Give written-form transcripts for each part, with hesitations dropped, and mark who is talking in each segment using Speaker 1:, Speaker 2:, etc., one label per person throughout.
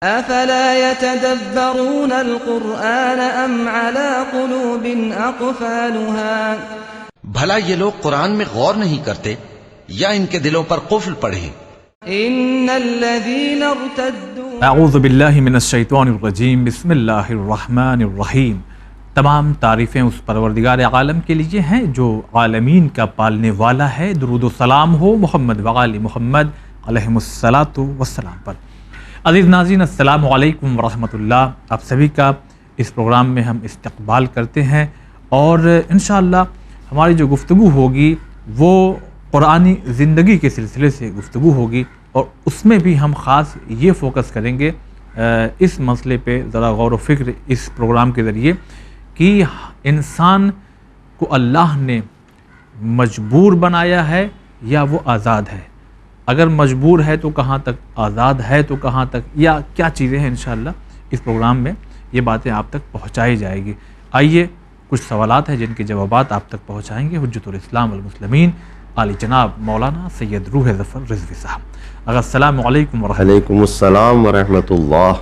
Speaker 1: افلا يتدبرون القرآن ام على قلوب اقفالها
Speaker 2: بھلا یہ لوگ قرآن میں غور نہیں کرتے یا ان کے دلوں پر قفل پڑے؟
Speaker 1: ان الذين ارتدوا
Speaker 3: اعوذ باللہ من الشیطان الرجیم، بسم اللہ الرحمن الرحیم۔ تمام تعریفیں اس پروردگار عالم کے لیے ہیں جو عالمین کا پالنے والا ہے۔ درود و سلام ہو محمد وآل محمد علیہم الصلاۃ والسلام پر۔ عزیز ناظرین، السلام علیکم ورحمۃ اللہ۔ آپ سبھی کا اس پروگرام میں ہم استقبال کرتے ہیں، اور انشاءاللہ ہماری جو گفتگو ہوگی وہ قرآنی زندگی کے سلسلے سے گفتگو ہوگی، اور اس میں بھی ہم خاص یہ فوکس کریں گے اس مسئلے پہ ذرا غور و فکر اس پروگرام کے ذریعے کہ انسان کو اللہ نے مجبور بنایا ہے یا وہ آزاد ہے۔ اگر مجبور ہے تو کہاں تک، آزاد ہے تو کہاں تک، یا کیا چیزیں ہیں، انشاءاللہ اس پروگرام میں یہ باتیں آپ تک پہنچائی جائے گی۔ آئیے کچھ سوالات ہیں جن کے جوابات آپ تک پہنچائیں گے حجت الاسلام والمسلمین عالی جناب مولانا سید روح ظفر رضوی صاحب۔ اگر السلام علیکم ورحمۃ اللہ۔
Speaker 4: وعلیکم السلام ورحمۃ اللہ۔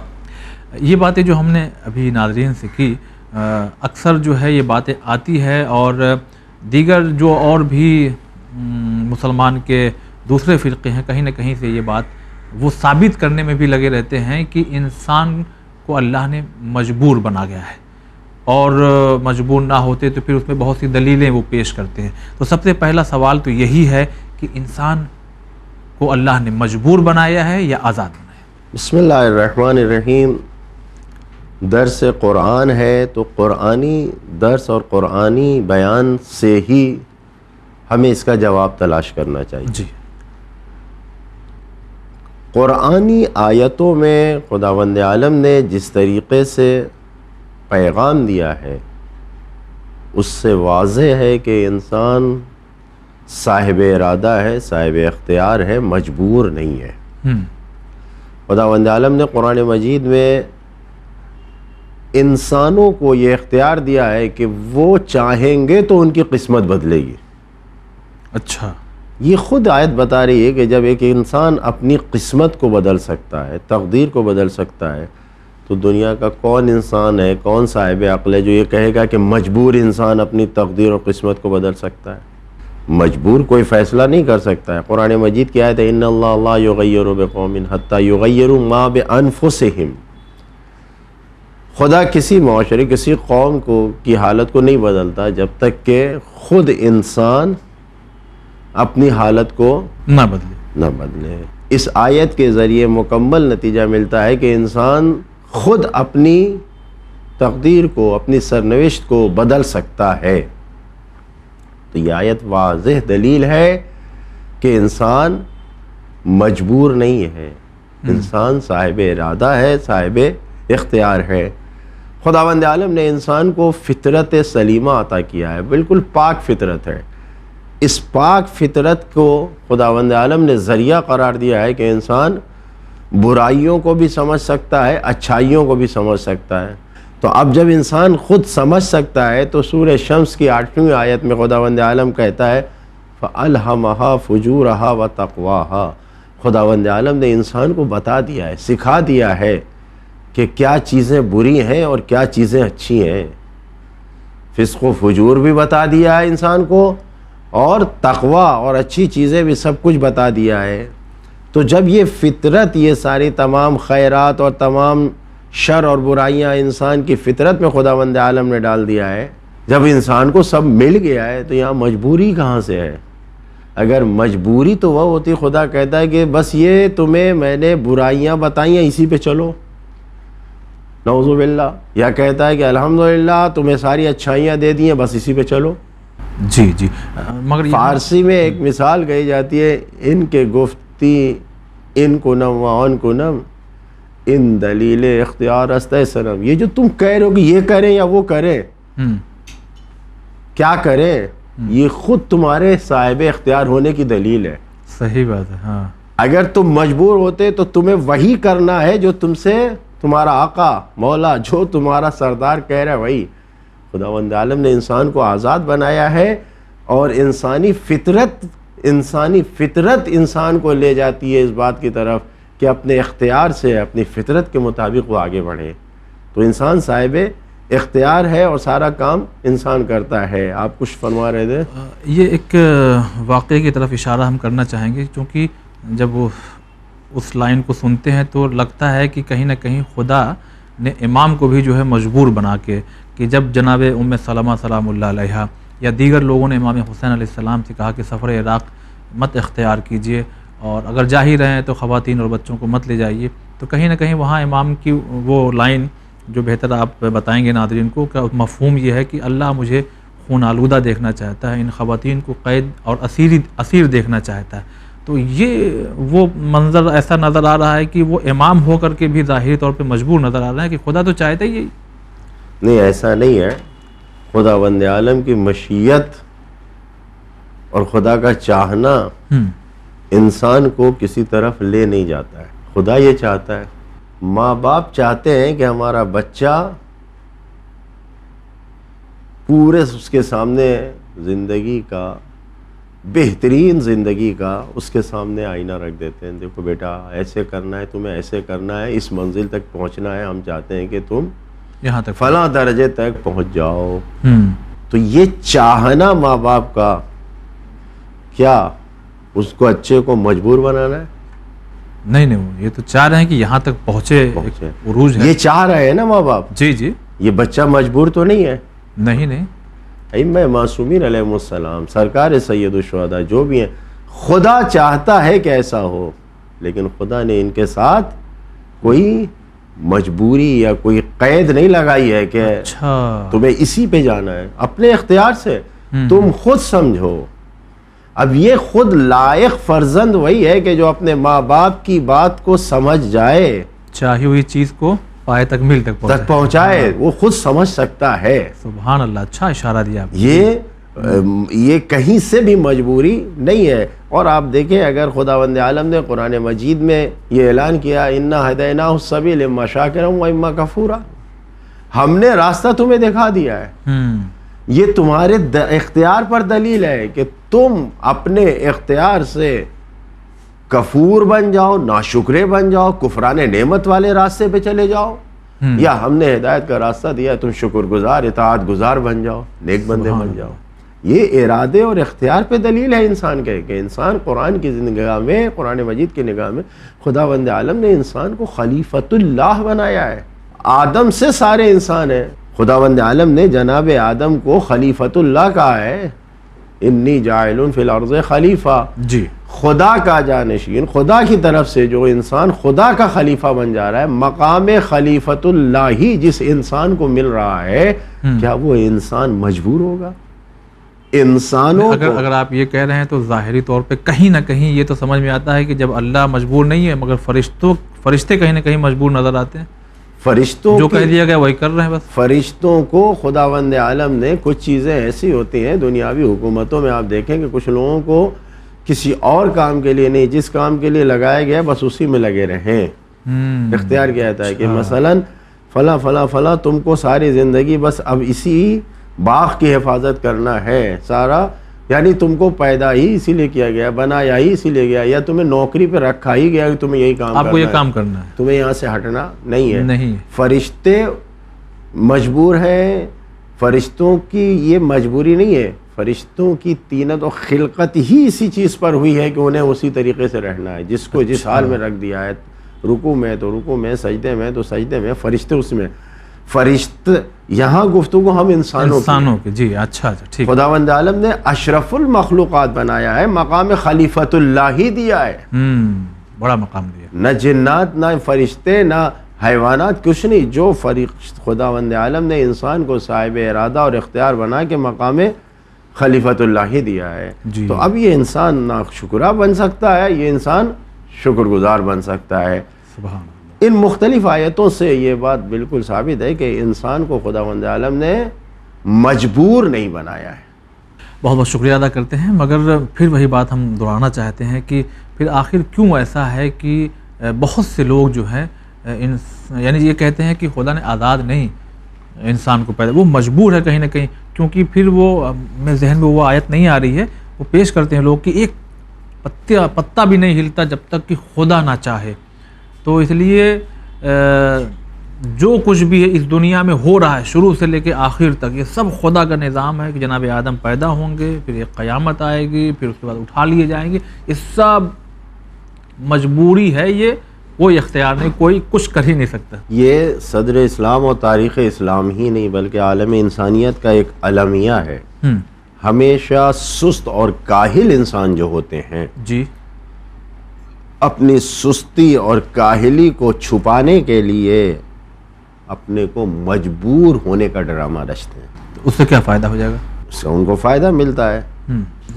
Speaker 3: یہ باتیں جو ہم نے ابھی ناظرین سے کی، اکثر جو ہے یہ باتیں آتی ہے، اور دیگر جو اور بھی مسلمان کے دوسرے فرقے ہیں کہیں نہ کہیں سے یہ بات وہ ثابت کرنے میں بھی لگے رہتے ہیں کہ انسان کو اللہ نے مجبور بنا گیا ہے، اور مجبور نہ ہوتے تو پھر اس میں بہت سی دلیلیں وہ پیش کرتے ہیں۔ تو سب سے پہلا سوال تو یہی ہے کہ انسان کو اللہ نے مجبور بنایا ہے یا آزاد بنایا ہے؟
Speaker 4: بسم اللہ الرحمن الرحیم۔ درس قرآن ہے تو قرآنی درس اور قرآنی بیان سے ہی ہمیں اس کا جواب تلاش کرنا چاہیے۔
Speaker 3: جی،
Speaker 4: قرآنی آیتوں میں خداوند عالم نے جس طریقے سے پیغام دیا ہے اس سے واضح ہے کہ انسان صاحب ارادہ ہے، صاحب اختیار ہے، مجبور نہیں ہے۔ خداوند عالم نے قرآن مجید میں انسانوں کو یہ اختیار دیا ہے کہ وہ چاہیں گے تو ان کی قسمت بدلے گی۔
Speaker 3: اچھا،
Speaker 4: یہ خود آیت بتا رہی ہے کہ جب ایک انسان اپنی قسمت کو بدل سکتا ہے، تقدیر کو بدل سکتا ہے، تو دنیا کا کون انسان ہے، کون صاحب عقل ہے جو یہ کہے گا کہ مجبور انسان اپنی تقدیر اور قسمت کو بدل سکتا ہے؟ مجبور کوئی فیصلہ نہیں کر سکتا ہے۔ قرآن مجید کی آیت ہے ان اللہ لا یغیر بقوم حتی یغیروا ما بانفسہم۔ خدا کسی معاشرے، کسی قوم کی حالت کو نہیں بدلتا جب تک کہ خود انسان اپنی حالت کو
Speaker 3: نہ بدلے۔
Speaker 4: اس آیت کے ذریعے مکمل نتیجہ ملتا ہے کہ انسان خود اپنی تقدیر کو، اپنی سرنوشت کو بدل سکتا ہے۔ تو یہ آیت واضح دلیل ہے کہ انسان مجبور نہیں ہے، انسان صاحب ارادہ ہے، صاحب اختیار ہے۔ خداوند عالم نے انسان کو فطرت سلیمہ عطا کیا ہے، بالکل پاک فطرت ہے۔ اس پاک فطرت کو خداوند عالم نے ذریعہ قرار دیا ہے کہ انسان برائیوں کو بھی سمجھ سکتا ہے، اچھائیوں کو بھی سمجھ سکتا ہے۔ تو اب جب انسان خود سمجھ سکتا ہے تو سورہ شمس کی 8ویں آیت میں خداوند عالم کہتا ہے فَأَلْهَمَهَا فُجُورَهَا وَتَقْوَاهَا۔ خداوند عالم نے انسان کو بتا دیا ہے، سکھا دیا ہے کہ کیا چیزیں بری ہیں اور کیا چیزیں اچھی ہیں۔ فسق و فجور بھی بتا دیا ہے انسان کو، اور تقویٰ اور اچھی چیزیں بھی سب کچھ بتا دیا ہے۔ تو جب یہ فطرت، یہ ساری تمام خیرات اور تمام شر اور برائیاں انسان کی فطرت میں خداوند عالم نے ڈال دیا ہے، جب انسان کو سب مل گیا ہے تو یہاں مجبوری کہاں سے ہے؟ اگر مجبوری تو وہ ہوتی، خدا کہتا ہے کہ بس یہ تمہیں میں نے برائیاں بتائیں اسی پہ چلو، نعوذ باللہ، یا کہتا ہے کہ الحمدللہ تمہیں ساری اچھائیاں دے دی ہیں بس اسی پہ چلو۔
Speaker 3: جی جی، مگر
Speaker 4: فارسی میں ایک مثال کہی جاتی ہے ان کے گفتی ان کنم و ان کنم ان دلیل اختیار است سنم۔ یہ جو تم کہہ رہے ہو کہ یہ کریں یا وہ کریں، کیا کریں، یہ خود تمہارے صاحب اختیار ہونے کی دلیل ہے۔
Speaker 3: صحیح بات ہے، ہاں۔
Speaker 4: اگر تم مجبور ہوتے تو تمہیں وہی کرنا ہے جو تم سے تمہارا آقا مولا، جو تمہارا سردار کہہ رہا ہے وہی۔ خداوند عالم نے انسان کو آزاد بنایا ہے، اور انسانی فطرت انسان کو لے جاتی ہے اس بات کی طرف کہ اپنے اختیار سے اپنی فطرت کے مطابق وہ آگے بڑھے. تو انسان صاحب اختیار ہے اور سارا کام انسان کرتا ہے. آپ کچھ فرما رہے تھے؟
Speaker 3: یہ ایک واقعے کی طرف اشارہ ہم کرنا چاہیں گے، کیونکہ جب وہ اس لائن کو سنتے ہیں تو لگتا ہے کہ کہیں نہ کہیں خدا نے امام کو بھی جو ہے مجبور بنا کے، کہ جب جناب ام سلمہ سلام اللہ علیہا یا دیگر لوگوں نے امام حسین علیہ السلام سے کہا کہ سفر عراق مت اختیار کیجئے، اور اگر جا ہی رہے ہیں تو خواتین اور بچوں کو مت لے جائیے، تو کہیں نہ کہیں وہاں امام کی وہ لائن جو بہتر آپ بتائیں گے ناظرین کو، کہ مفہوم یہ ہے کہ اللہ مجھے خون آلودہ دیکھنا چاہتا ہے، ان خواتین کو قید اور اسیر دیکھنا چاہتا ہے. تو یہ وہ منظر ایسا نظر آ رہا ہے کہ وہ امام ہو کر کے بھی ظاہری طور پہ مجبور نظر آ رہا ہے کہ خدا تو چاہتا ہی.
Speaker 4: نہیں، ایسا نہیں ہے. خداوند عالم کی مشیت اور خدا کا چاہنا انسان کو کسی طرف لے نہیں جاتا ہے. خدا یہ چاہتا ہے، ماں باپ چاہتے ہیں کہ ہمارا بچہ پورے اس کے سامنے زندگی کا بہترین زندگی کا اس کے سامنے آئینہ رکھ دیتے ہیں. دیکھو بیٹا، ایسے کرنا ہے، تمہیں ایسے کرنا ہے، اس منزل تک پہنچنا ہے، ہم چاہتے ہیں کہ تم
Speaker 3: یہاں تک
Speaker 4: فلاں درجے تک پہنچ جاؤ. تو یہ چاہنا ماں باپ کا کیا اس کو اچھے کو مجبور بنانا ہے؟
Speaker 3: نہیں، وہ یہ تو چاہ رہے ہیں کہ یہاں تک پہنچے. عروج ہے،
Speaker 4: یہ چاہ رہے ہیں نا ماں باپ.
Speaker 3: جی.
Speaker 4: یہ بچہ مجبور تو نہیں ہے.
Speaker 3: نہیں.
Speaker 4: ائمہ معصومین علیہ السلام، سرکار سید الشہداء جو بھی ہیں، خدا چاہتا ہے کہ ایسا ہو، لیکن خدا نے ان کے ساتھ کوئی مجبوری یا کوئی قید نہیں لگائی ہے کہ تمہیں اسی پہ جانا ہے. اپنے اختیار سے تم خود سمجھو. اب یہ خود لائق فرزند وہی ہے کہ جو اپنے ماں باپ کی بات کو سمجھ جائے،
Speaker 3: چاہی ہوئی چیز کو پائے تکمیل تک
Speaker 4: پہنچائے. وہ خود سمجھ سکتا ہے.
Speaker 3: سبحان اللہ، اچھا اشارہ دیا آپ.
Speaker 4: یہ کہیں سے بھی مجبوری نہیں ہے. اور آپ دیکھیں، اگر خداوند عالم نے قرآن مجید میں یہ اعلان کیا اِنَّا هَدَيْنَاهُ السَّبِيلَ إِمَّا شَاكِرًا وَإِمَّا كَفُورًا، ہم نے راستہ تمہیں دکھا دیا ہے. یہ تمہارے اختیار پر دلیل ہے کہ تم اپنے اختیار سے کفور بن جاؤ، ناشکرے بن جاؤ، کفران نعمت والے راستے پہ چلے جاؤ، یا ہم نے ہدایت کا راستہ دیا تم شکر گزار اطاعت گزار بن جاؤ، نیک بندے بن جاؤ. یہ ارادے اور اختیار پہ دلیل ہے انسان کے، کہ انسان قرآن کی نگاہ میں، قرآن مجید کی نگاہ میں خداوند عالم نے انسان کو خلیفۃ اللہ بنایا ہے. آدم سے سارے انسان ہیں. خداوند عالم نے جناب آدم کو خلیفۃ اللہ کہا ہے، انی جاعل فی الارض خلیفہ.
Speaker 3: جی،
Speaker 4: خدا کا جانشین، خدا کی طرف سے جو انسان خدا کا خلیفہ بن جا رہا ہے، مقام خلیفۃ اللہ ہی جس انسان کو مل رہا ہے، کیا وہ انسان مجبور ہوگا؟ انسانوں
Speaker 3: اگر آپ یہ کہہ رہے ہیں تو ظاہری طور پہ کہیں نہ کہیں یہ تو سمجھ میں آتا ہے کہ جب اللہ مجبور نہیں ہے، مگر فرشتے کہیں نہ کہیں مجبور نظر آتے ہیں.
Speaker 4: فرشتوں
Speaker 3: جو کہہ دیا گیا وہی کر رہے ہیں. بس
Speaker 4: فرشتوں کو خداوند عالم نے کچھ چیزیں ایسی ہوتی ہیں دنیاوی حکومتوں میں، آپ دیکھیں کہ کچھ لوگوں کو کسی اور کام کے لیے نہیں، جس کام کے لیے لگایا گیا بس اسی میں لگے رہیں. اختیار کیا جاتا ہے کہ مثلا فلاں فلاں فلاں تم کو ساری زندگی بس اب اسی باغ کی حفاظت کرنا ہے سارا، یعنی تم کو پیدا ہی اسی لیے کیا گیا، بنایا ہی اسی لیے گیا، یا تمہیں نوکری پہ رکھا ہی گیا کہ تمہیں یہی کام
Speaker 3: آپ کو یہ کام کرنا ہے،
Speaker 4: تمہیں یہاں سے ہٹنا نہیں ہے.
Speaker 3: نہیں،
Speaker 4: فرشتے مجبور ہیں. فرشتوں کی یہ مجبوری نہیں ہے، فرشتوں کی طینت و خلقت ہی اسی چیز پر ہوئی ہے کہ انہیں اسی طریقے سے رہنا ہے. جس کو جس حال میں رکھ دیا ہے، رکوع میں تو رکوع میں، سجدے میں تو سجدے میں، فرشتے اس میں. فرشتے یہاں گفتگو ہم انسانوں
Speaker 3: کی. جی، اچھا ٹھیک.
Speaker 4: خداوند عالم نے اشرف المخلوقات بنایا ہے، مقام خلیفۃ اللہ ہی دیا ہے.
Speaker 3: بڑا مقام دیا.
Speaker 4: نہ جنات، نہ فرشتے، نہ حیوانات، کچھ نہیں. جو خداوند عالم نے انسان کو صاحب ارادہ اور اختیار بنا کے مقام خلیفۃ اللہ ہی دیا ہے.
Speaker 3: جی.
Speaker 4: تو اب یہ انسان نہ شکرا بن سکتا ہے، یہ انسان شکر گزار بن سکتا ہے.
Speaker 3: سبحان اللہ.
Speaker 4: ان مختلف آیتوں سے یہ بات بالکل ثابت ہے کہ انسان کو خداوند عالم نے مجبور نہیں بنایا ہے.
Speaker 3: بہت بہت شکریہ ادا کرتے ہیں، مگر پھر وہی بات ہم دہرانا چاہتے ہیں کہ پھر آخر کیوں ایسا ہے کہ بہت سے لوگ جو ہیں یعنی یہ کہتے ہیں کہ خدا نے آزاد نہیں انسان کو پیدا، وہ مجبور ہے کہیں نہ کہیں. کیونکہ پھر وہ میرے ذہن میں وہ آیت نہیں آ رہی ہے، وہ پیش کرتے ہیں لوگ کہ ایک پتا بھی نہیں ہلتا جب تک کہ خدا نہ چاہے. تو اس لیے جو کچھ بھی ہے اس دنیا میں ہو رہا ہے شروع سے لے کے آخر تک، یہ سب خدا کا نظام ہے کہ جناب آدم پیدا ہوں گے، پھر ایک قیامت آئے گی، پھر اس کے بعد اٹھا لیے جائیں گے، یہ سب مجبوری ہے، یہ کوئی اختیار نہیں، کوئی کچھ کر ہی نہیں سکتا۔
Speaker 4: یہ صدر اسلام اور تاریخ اسلام ہی نہیں بلکہ عالم انسانیت کا ایک المیہ ہے۔ ہمیشہ سست اور کاہل انسان جو ہوتے ہیں
Speaker 3: جی،
Speaker 4: اپنی سستی اور کاہلی کو چھپانے کے لیے اپنے کو مجبور ہونے کا ڈرامہ رچتے ہیں۔
Speaker 3: تو اس سے کیا فائدہ ہو جائے گا؟
Speaker 4: اس سے ان کو فائدہ ملتا ہے،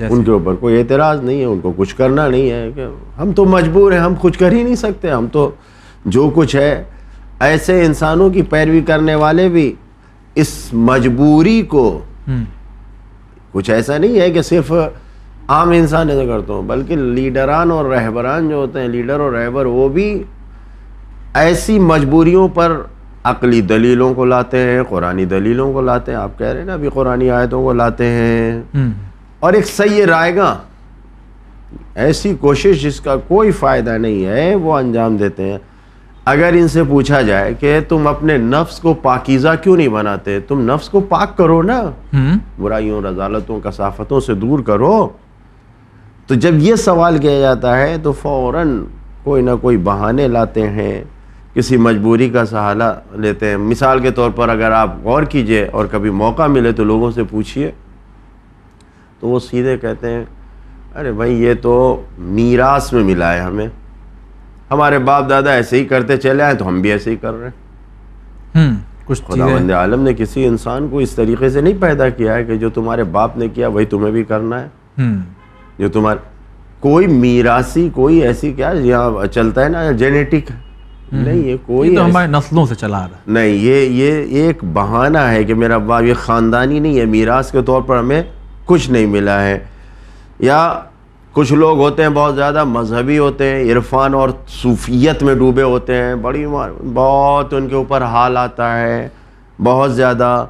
Speaker 4: ان کے اوپر کوئی اعتراض نہیں ہے، ان کو کچھ کرنا نہیں ہے کہ ہم تو مجبور ہیں، ہم کچھ کر ہی نہیں سکتے، ہم تو جو کچھ ہے۔ ایسے انسانوں کی پیروی کرنے والے بھی اس مجبوری کو، کچھ ایسا نہیں ہے کہ صرف عام انسان ایسا کرتا ہوں، بلکہ لیڈران اور رہبران جو ہوتے ہیں، لیڈر اور رہبر، وہ بھی ایسی مجبوریوں پر عقلی دلیلوں کو لاتے ہیں، قرآنی دلیلوں کو لاتے ہیں، آپ کہہ رہے ہیں نا ابھی قرآنی آیتوں کو لاتے ہیں، اور ایک صحیح رائے گاں ایسی کوشش جس کا کوئی فائدہ نہیں ہے وہ انجام دیتے ہیں۔ اگر ان سے پوچھا جائے کہ تم اپنے نفس کو پاکیزہ کیوں نہیں بناتے، تم نفس کو پاک کرو نا، برائیوں، رذالتوں، کثافتوں سے دور کرو، تو جب یہ سوال کیا جاتا ہے تو فوراً کوئی نہ کوئی بہانے لاتے ہیں، کسی مجبوری کا سہارا لیتے ہیں۔ مثال کے طور پر اگر آپ غور کیجئے اور کبھی موقع ملے تو لوگوں سے پوچھئے تو وہ سیدھے کہتے ہیں ارے بھائی یہ تو میراث میں ملا ہے ہمیں، ہمارے باپ دادا ایسے ہی کرتے چلے آئے تو ہم بھی ایسے ہی کر رہے ہیں۔
Speaker 3: کچھ
Speaker 4: خداوند عالم نے کسی انسان کو اس طریقے سے نہیں پیدا کیا ہے کہ جو تمہارے باپ نے کیا وہی تمہیں بھی کرنا ہے، جو تمہارا کوئی میراثی، کوئی ایسی کیا یہاں چلتا ہے نا جینیٹک، نہیں، یہ کوئی
Speaker 3: تو ہمارے نسلوں سے چلا رہا ہے،
Speaker 4: نہیں، یہ ایک بہانہ ہے کہ میرا باپ، یہ خاندانی نہیں ہے، میراث کے طور پر ہمیں کچھ نہیں ملا ہے۔ یا کچھ لوگ ہوتے ہیں بہت زیادہ مذہبی ہوتے ہیں، عرفان اور صوفیت میں ڈوبے ہوتے ہیں، بہت ان کے اوپر حال آتا ہے بہت زیادہ،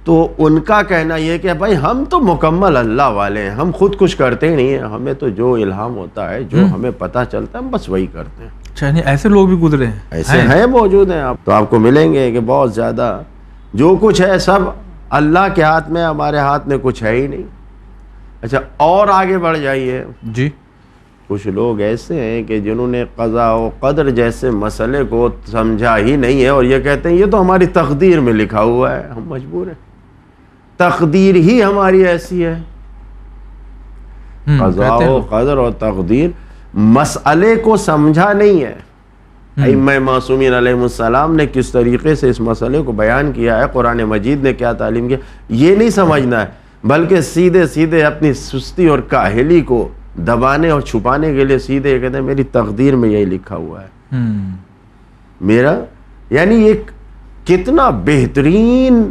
Speaker 4: تو ان کا کہنا یہ کہ بھائی ہم تو مکمل اللہ والے ہیں، ہم خود کچھ کرتے ہی نہیں ہیں، ہمیں تو جو الہام ہوتا ہے، جو ہمیں پتہ چلتا ہے، ہم بس وہی کرتے ہیں۔
Speaker 3: اچھا، ایسے لوگ بھی گزرے ہیں،
Speaker 4: ایسے ہیں، موجود ہیں، آپ تو آپ کو ملیں گے کہ بہت زیادہ جو کچھ ہے سب اللہ کے ہاتھ میں، ہمارے ہاتھ میں کچھ ہے ہی نہیں۔ اچھا، اور آگے بڑھ جائیے،
Speaker 3: جی،
Speaker 4: کچھ لوگ ایسے ہیں کہ جنہوں نے قضاء و قدر جیسے مسئلے کو سمجھا ہی نہیں ہے اور یہ کہتے ہیں یہ تو ہماری تقدیر میں لکھا ہوا ہے، ہم مجبور ہیں، تقدیر ہی ہماری ایسی ہے۔ قضاء و قدر اور تقدیر مسئلے کو سمجھا نہیں ہے۔ ائمہ معصومین علیہ السلام نے کس طریقے سے اس مسئلے کو بیان کیا ہے، قرآن مجید نے کیا تعلیم کیا، یہ نہیں سمجھنا ہے، بلکہ سیدھے سیدھے اپنی سستی اور کاہلی کو دبانے اور چھپانے کے لیے سیدھے یہ کہتے ہیں میری تقدیر میں یہی لکھا ہوا ہے میرا، یعنی ایک کتنا بہترین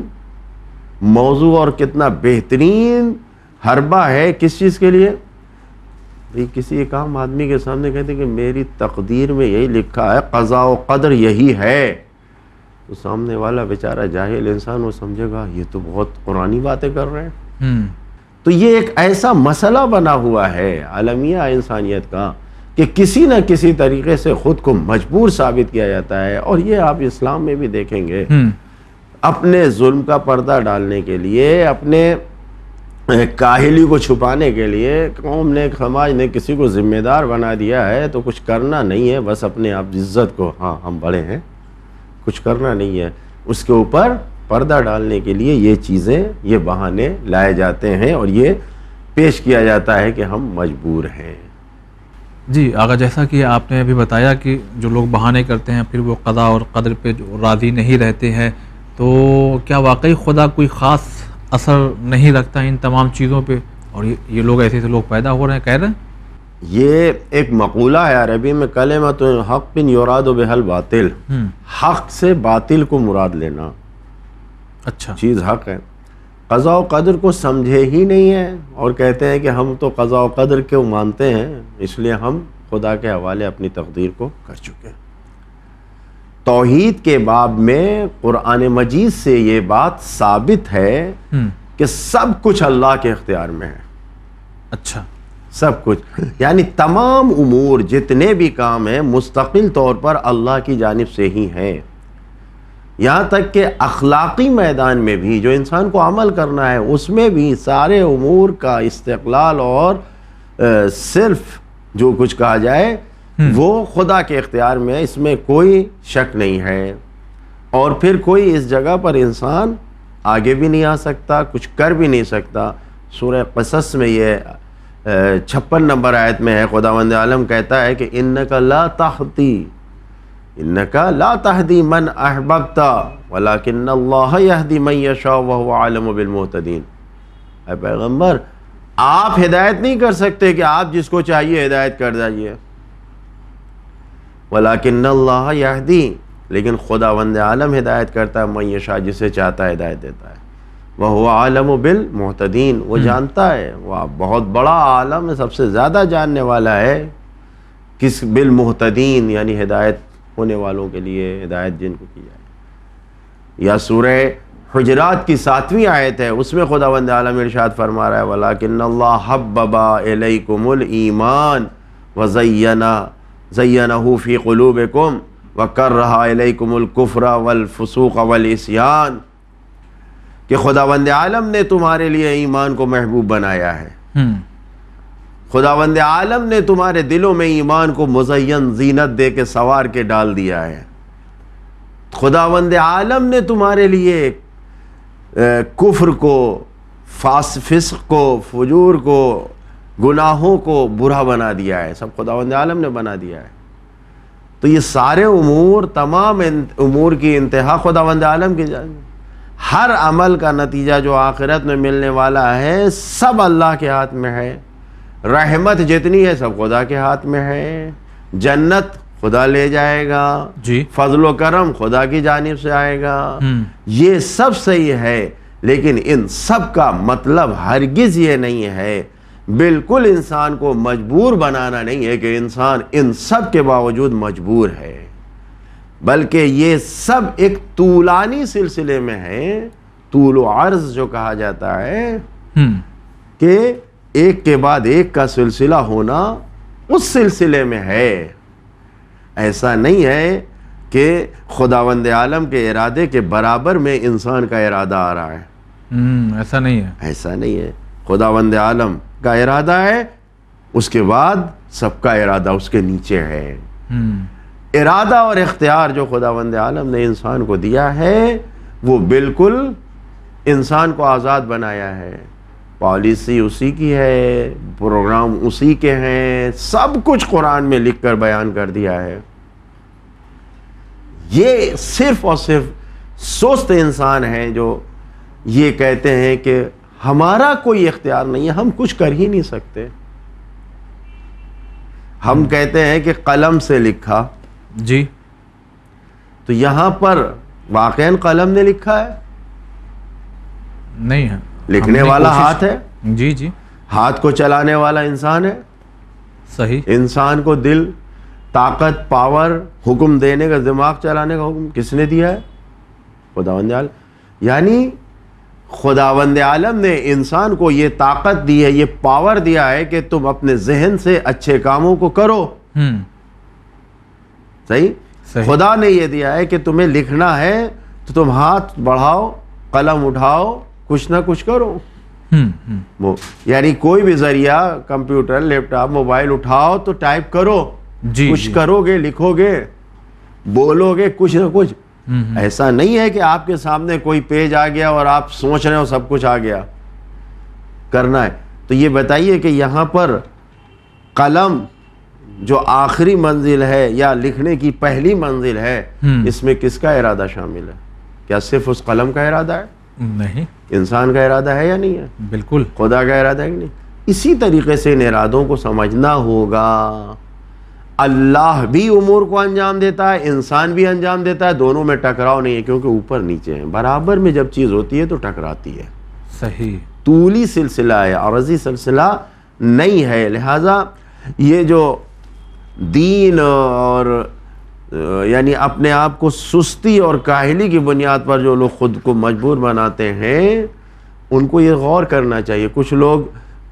Speaker 4: موضوع اور کتنا بہترین حربہ ہے کس چیز کے لیے، کسی ایک عام آدمی کے سامنے کہتے ہیں کہ میری تقدیر میں یہی لکھا ہے، قضاء و قدر یہی ہے، تو سامنے والا بیچارہ جاہل انسان وہ سمجھے گا یہ تو بہت قرآنی باتیں کر رہے ہیں۔ تو یہ ایک ایسا مسئلہ بنا ہوا ہے عالمیہ انسانیت کا کہ کسی نہ کسی طریقے سے خود کو مجبور ثابت کیا جاتا ہے، اور یہ آپ اسلام میں بھی دیکھیں گے، اپنے ظلم کا پردہ ڈالنے کے لیے، اپنے کاہلی کو چھپانے کے لیے قوم نے، سماج نے کسی کو ذمہ دار بنا دیا ہے تو کچھ کرنا نہیں ہے، بس اپنے آپ عزت کو، ہاں ہم بڑے ہیں، کچھ کرنا نہیں ہے، اس کے اوپر پردہ ڈالنے کے لیے یہ چیزیں، یہ بہانے لائے جاتے ہیں اور یہ پیش کیا جاتا ہے کہ ہم مجبور ہیں۔
Speaker 3: جی آقا، جیسا کہ آپ نے ابھی بتایا کہ جو لوگ بہانے کرتے ہیں پھر وہ قضاء اور قدر پہ جو راضی نہیں رہتے ہیں، تو کیا واقعی خدا کوئی خاص اثر نہیں رکھتا ان تمام چیزوں پہ، اور یہ لوگ ایسے لوگ پیدا ہو رہے ہیں، کہہ رہے ہیں؟
Speaker 4: یہ ایک مقولہ ہے عربی میں، کلمۃ حق یراد بہا الباطل، حق سے باطل کو مراد لینا،
Speaker 3: اچھا
Speaker 4: چیز حق ہے، قضاء و قدر کو سمجھے ہی نہیں ہے اور کہتے ہیں کہ ہم تو قضاء و قدر کو مانتے ہیں اس لیے ہم خدا کے حوالے اپنی تقدیر کو کر چکے ہیں۔ توحید کے باب میں قرآن مجید سے یہ بات ثابت ہے کہ سب کچھ اللہ کے اختیار میں ہے،
Speaker 3: اچھا،
Speaker 4: سب کچھ، یعنی تمام امور جتنے بھی کام ہیں مستقل طور پر اللہ کی جانب سے ہی ہیں. یہاں تک کہ اخلاقی میدان میں بھی جو انسان کو عمل کرنا ہے اس میں بھی سارے امور کا استقلال اور صرف جو کچھ کہا جائے وہ خدا کے اختیار میں ہے، اس میں کوئی شک نہیں ہے. اور پھر کوئی اس جگہ پر انسان آگے بھی نہیں آ سکتا، کچھ کر بھی نہیں سکتا. سورہ قصص میں یہ 56 نمبر آیت میں ہے، خداوند عالم کہتا ہے کہ انک لا تہدی من احببت ولکن اللہ یہدی من یشاء وہو اعلم بالمہتدین. اے پیغمبر، آپ ہدایت نہیں کر سکتے کہ آپ جس کو چاہیے ہدایت کر دیجئے، ولیکن اللہ یہدی، لیکن خداوند عالم ہدایت کرتا ہے، من یشاء، جسے چاہتا ہے ہدایت دیتا ہے، وہو اعلم بالمہتدین، وہ جانتا ہے، وہ بہت بڑا عالم ہے، سب سے زیادہ جاننے والا ہے کس بالمہتدین، یعنی ہدایت ہونے والوں کے لیے، ہدایت جن کو کی جائے. یا سورہ حجرات کی 7ویں آیت ہے، اس میں خداوند عالم ارشاد فرما رہا ہے وَلَكِنَّ اللَّهَ حَبَّبَ إِلَيْكُمُ الْإِيمَانَ وَزَيَّنَهُ فِي قُلُوبِكُمْ وَكَرَّهَ إِلَيْكُمُ الْكُفْرَ وَالْفُسُوقَ وَالْعِصْيَانَ، کہ خداوند عالم نے تمہارے لیے ایمان کو محبوب بنایا ہے، خداوند عالم نے تمہارے دلوں میں ایمان کو مزین زینت دے کے سوار کے ڈال دیا ہے، خداوند عالم نے تمہارے لیے کفر کو، فسق کو، فجور کو، گناہوں کو برا بنا دیا ہے، سب خداوند عالم نے بنا دیا ہے. تو یہ سارے امور، تمام امور کی انتہا خداوند عالم کی جانب. ہر عمل کا نتیجہ جو آخرت میں ملنے والا ہے سب اللہ کے ہاتھ میں ہے. رحمت جتنی ہے سب خدا کے ہاتھ میں ہے. جنت خدا لے جائے گا،
Speaker 3: جی،
Speaker 4: فضل و کرم خدا کی جانب سے آئے گا. یہ سب صحیح ہے، لیکن ان سب کا مطلب ہرگز یہ نہیں ہے، بالکل انسان کو مجبور بنانا نہیں ہے کہ انسان ان سب کے باوجود مجبور ہے، بلکہ یہ سب ایک طولانی سلسلے میں ہے. طول و عرض جو کہا جاتا ہے کہ ایک کے بعد ایک کا سلسلہ ہونا، اس سلسلے میں ہے. ایسا نہیں ہے کہ خداوند عالم کے ارادے کے برابر میں انسان کا ارادہ آ رہا ہے.
Speaker 3: ایسا نہیں ہے،
Speaker 4: ایسا نہیں ہے. خداوند عالم کا ارادہ ہے، اس کے بعد سب کا ارادہ اس کے نیچے ہے. ارادہ اور اختیار جو خداوند عالم نے انسان کو دیا ہے وہ بالکل انسان کو آزاد بنایا ہے. پالیسی اسی کی ہے، پروگرام اسی کے ہیں، سب کچھ قرآن میں لکھ کر بیان کر دیا ہے. یہ صرف اور صرف سست انسان ہیں جو یہ کہتے ہیں کہ ہمارا کوئی اختیار نہیں ہے، ہم کچھ کر ہی نہیں سکتے. ہم کہتے ہیں کہ قلم سے لکھا،
Speaker 3: جی،
Speaker 4: تو یہاں پر واقعاً قلم نے لکھا ہے؟
Speaker 3: نہیں ہے.
Speaker 4: لکھنے والا ہاتھ ہے،
Speaker 3: جی جی،
Speaker 4: ہاتھ کو چلانے والا انسان ہے.
Speaker 3: صحیح.
Speaker 4: انسان کو دل، طاقت، پاور، حکم دینے کا، دماغ چلانے کا حکم کس نے دیا ہے؟ خداوند عالم. یعنی خداوند عالم نے انسان کو یہ طاقت دی ہے، یہ پاور دیا ہے کہ تم اپنے ذہن سے اچھے کاموں کو کرو. صحیح. خدا نے یہ دیا ہے کہ تمہیں لکھنا ہے تو تم ہاتھ بڑھاؤ، قلم اٹھاؤ، کچھ نہ کچھ کرو. یعنی کوئی بھی ذریعہ، کمپیوٹر، لیپ ٹاپ، موبائل اٹھاؤ تو ٹائپ کرو، کچھ کرو گے، لکھو گے، بولو گے کچھ نہ کچھ. ایسا نہیں ہے کہ آپ کے سامنے کوئی پیج آ گیا اور آپ سوچ رہے ہو سب کچھ آ گیا، کرنا ہے. تو یہ بتائیے کہ یہاں پر قلم جو آخری منزل ہے یا لکھنے کی پہلی منزل ہے، اس میں کس کا ارادہ شامل ہے؟ کیا صرف اس قلم کا ارادہ ہے؟
Speaker 3: نہیں.
Speaker 4: انسان کا ارادہ ہے یا نہیں ہے؟
Speaker 3: بالکل.
Speaker 4: خدا کا ارادہ ہے کہ نہیں؟ اسی طریقے سے ان ارادوں کو سمجھنا ہوگا. اللہ بھی امور کو انجام دیتا ہے، انسان بھی انجام دیتا ہے، دونوں میں ٹکراؤ نہیں ہے، کیونکہ اوپر نیچے ہیں. برابر میں جب چیز ہوتی ہے تو ٹکراتی ہے.
Speaker 3: صحیح.
Speaker 4: طولی سلسلہ ہے، عرضی سلسلہ نہیں ہے. لہذا یہ جو دین اور یعنی اپنے آپ کو سستی اور کاہلی کی بنیاد پر جو لوگ خود کو مجبور بناتے ہیں، ان کو یہ غور کرنا چاہیے. کچھ لوگ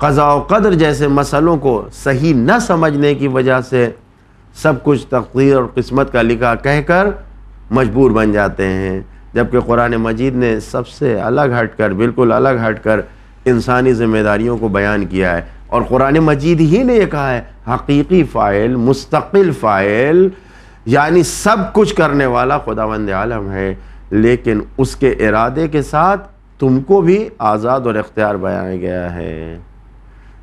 Speaker 4: قضاء و قدر جیسے مسئلوں کو صحیح نہ سمجھنے کی وجہ سے سب کچھ تقدیر اور قسمت کا لکھا کہہ کر مجبور بن جاتے ہیں، جبکہ قرآن مجید نے سب سے الگ ہٹ کر، بالکل الگ ہٹ کر انسانی ذمہ داریوں کو بیان کیا ہے، اور قرآن مجید ہی نے یہ کہا ہے حقیقی فاعل، مستقل فاعل، یعنی سب کچھ کرنے والا خداوند عالم ہے، لیکن اس کے ارادے کے ساتھ تم کو بھی آزاد اور اختیار بنایا گیا ہے۔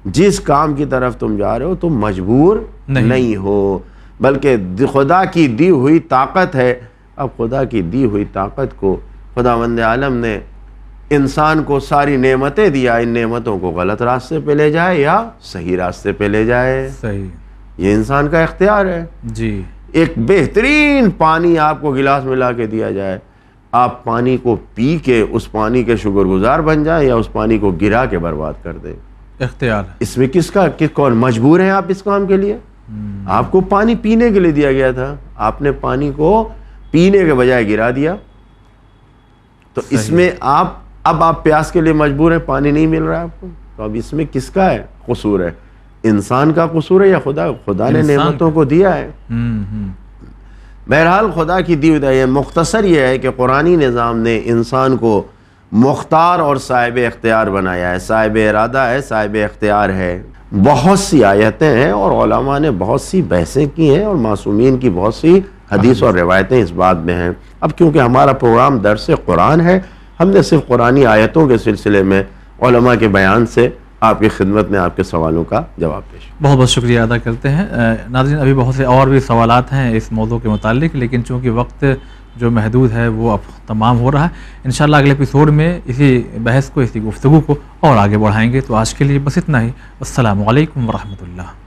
Speaker 4: جس کام کی طرف تم جا رہے ہو تم مجبور نہیں ہو، بلکہ خدا کی دی ہوئی طاقت ہے۔ اب خدا کی دی ہوئی طاقت کو خداوند عالم نے انسان کو ساری نعمتیں دیا، ان نعمتوں کو غلط راستے پہ لے جائے یا صحیح راستے پہ لے جائے،
Speaker 3: صحیح،
Speaker 4: یہ انسان کا اختیار ہے۔
Speaker 3: جی،
Speaker 4: ایک بہترین پانی آپ کو گلاس میں لا کے دیا جائے، آپ پانی کو پی کے اس پانی کے شکر گزار بن جائیں یا اس پانی کو گرا کے برباد کر دیں،
Speaker 3: اختیار،
Speaker 4: اس میں کون مجبور ہیں آپ اس کام کے لیے؟ آپ کو پانی پینے کے لیے دیا گیا تھا، آپ نے پانی کو پینے کے بجائے گرا دیا، تو اس میں اب آپ پیاس کے لیے مجبور ہیں، پانی نہیں مل رہا ہے آپ کو، تو اب اس میں کس کا ہے قصور ہے؟ انسان کا قصور ہے یا خدا نے نعمتوں کو دیا ہے؟ بہرحال خدا کی دی ہوئی مختصر یہ ہے کہ قرآنی نظام نے انسان کو مختار اور صاحب اختیار بنایا ہے، صاحب ارادہ ہے، صاحب اختیار ہے۔ بہت سی آیتیں ہیں اور علماء نے بہت سی بحثیں کی ہیں اور معصومین کی بہت سی حدیث اور روایتیں اس بات میں ہیں۔ اب کیونکہ ہمارا پروگرام درس قرآن ہے، ہم نے صرف قرآنی آیتوں کے سلسلے میں علماء کے بیان سے آپ کی خدمت میں آپ کے سوالوں کا جواب پیش۔
Speaker 3: بہت بہت شکریہ ادا کرتے ہیں۔ ناظرین، ابھی بہت سے اور بھی سوالات ہیں اس موضوع کے متعلق، لیکن چونکہ وقت جو محدود ہے وہ اب تمام ہو رہا ہے، انشاءاللہ اگلے ایپیسوڈ میں اسی بحث کو، اسی گفتگو کو اور آگے بڑھائیں گے۔ تو آج کے لیے بس اتنا ہی۔ السلام علیکم ورحمۃ اللہ۔